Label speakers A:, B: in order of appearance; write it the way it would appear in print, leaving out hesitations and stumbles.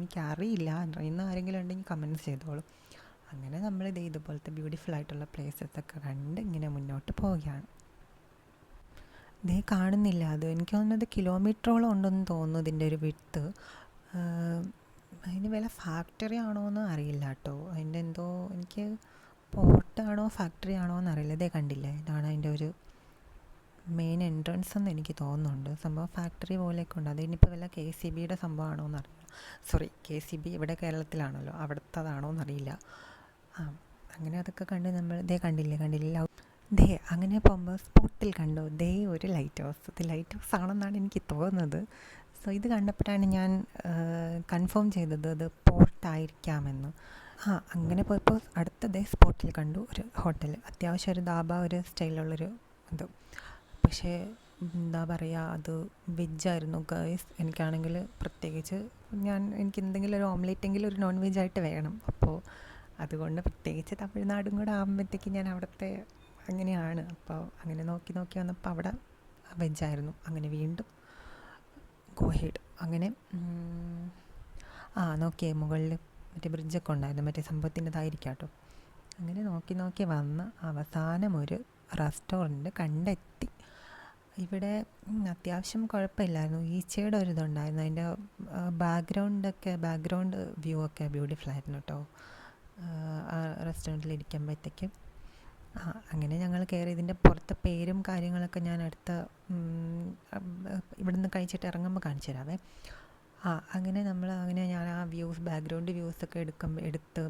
A: എനിക്കറിയില്ല. അറിയുന്ന ആരെങ്കിലും ഉണ്ടെങ്കിൽ കമൻറ്റ്സ് ചെയ്തോളൂ. അങ്ങനെ നമ്മളിത് ഇതുപോലത്തെ ബ്യൂട്ടിഫുൾ ആയിട്ടുള്ള പ്ലേസസൊക്കെ കണ്ട് ഇങ്ങനെ മുന്നോട്ട് പോവുകയാണ്. ഇതേ കാണുന്നില്ല, അത് എനിക്ക് തോന്നുന്നത് കിലോമീറ്ററോളം ഉണ്ടെന്ന് തോന്നുന്നു ഇതിൻ്റെ ഒരു വിഡ്ത്ത്. അതിന് വല്ല ഫാക്ടറി ആണോ എന്ന് അറിയില്ല കേട്ടോ. അതിൻ്റെ എന്തോ, എനിക്ക് പോർട്ടാണോ ഫാക്ടറി ആണോ എന്നറിയില്ല. ഇതേ കണ്ടില്ലേ, ഇതാണ് അതിൻ്റെ ഒരു മെയിൻ എൻട്രൻസ് എന്ന് എനിക്ക് തോന്നുന്നുണ്ട്. സംഭവം ഫാക്ടറി പോലെയൊക്കെ ഉണ്ട്. അതിനിപ്പോൾ വല്ല KCBയുടെ സംഭവമാണോ എന്നറിയില്ല. സോറി, KCB ഇവിടെ കേരളത്തിലാണല്ലോ, അവിടുത്തതാണോ എന്നറിയില്ല. അങ്ങനെ അതൊക്കെ കണ്ട് നമ്മൾ ദേ കണ്ടില്ലേ ദേ അങ്ങനെ പോകുമ്പോൾ സ്പോട്ടിൽ കണ്ടോ, ദേ ഒരു ലൈറ്റ് ഹൗസ്. ഇത് ലൈറ്റ് ഹൗസ് ആണെന്നാണ് എനിക്ക് തോന്നുന്നത്. സോ ഇത് കണ്ടപ്പോഴാണ് ഞാൻ കൺഫേം ചെയ്തത് അത് പോർട്ടായിരിക്കാമെന്ന്. അങ്ങനെ പോയപ്പോൾ അടുത്ത ദേ സ്പോട്ടിൽ കണ്ടു ഒരു ഹോട്ടൽ, അത്യാവശ്യം ഒരു ധാബ, ഒരു സ്റ്റൈലുള്ളൊരു ഇത്. പക്ഷേ എന്താ പറയുക, അത് വെജായിരുന്നു ഗൈസ്. എനിക്കാണെങ്കിൽ പ്രത്യേകിച്ച് എനിക്ക് എന്തെങ്കിലും ഒരു ഓംലേറ്റെങ്കിലും ഒരു നോൺ വെജായിട്ട് വേണം. അപ്പോൾ അതുകൊണ്ട് പ്രത്യേകിച്ച് തമിഴ്നാടും കൂടെ ആകുമ്പോഴത്തേക്ക് ഞാൻ അവിടുത്തെ അങ്ങനെയാണ്. അപ്പോൾ അങ്ങനെ നോക്കി വന്നപ്പോൾ അവിടെ വെജായിരുന്നു. അങ്ങനെ വീണ്ടും ഗോഹേഡ്. അങ്ങനെ നോക്കിയേ, മുകളിൽ മറ്റേ ബ്രിഡ്ജൊക്കെ ഉണ്ടായിരുന്നു, മറ്റേ സംഭവത്തിൻ്റെതായിരിക്കാം കേട്ടോ. അങ്ങനെ നോക്കി വന്ന് അവസാനം ഒരു റെസ്റ്റോറൻറ്റ് കണ്ടെത്തി. ഇവിടെ അത്യാവശ്യം കുഴപ്പമില്ലായിരുന്നു. ഈച്ചയുടെ ഒരു ഇതുണ്ടായിരുന്നു. അതിൻ്റെ ബാക്ക്ഗ്രൗണ്ട് വ്യൂ ഒക്കെ ബ്യൂട്ടിഫുൾ ആയിരുന്നു കേട്ടോ ആ റെസ്റ്റോറൻറ്റിൽ ഇരിക്കുമ്പോഴത്തേക്കും. അങ്ങനെ ഞങ്ങൾ കയറി. ഇതിൻ്റെ പുറത്തെ പേരും കാര്യങ്ങളൊക്കെ ഞാൻ ഇവിടുന്ന് കഴിച്ചിട്ട് ഇറങ്ങുമ്പോൾ കാണിച്ചു തരാവേ. അങ്ങനെ ഞാൻ ആ ബാക്ക്ഗ്രൗണ്ട് വ്യൂസൊക്കെ എടുത്ത്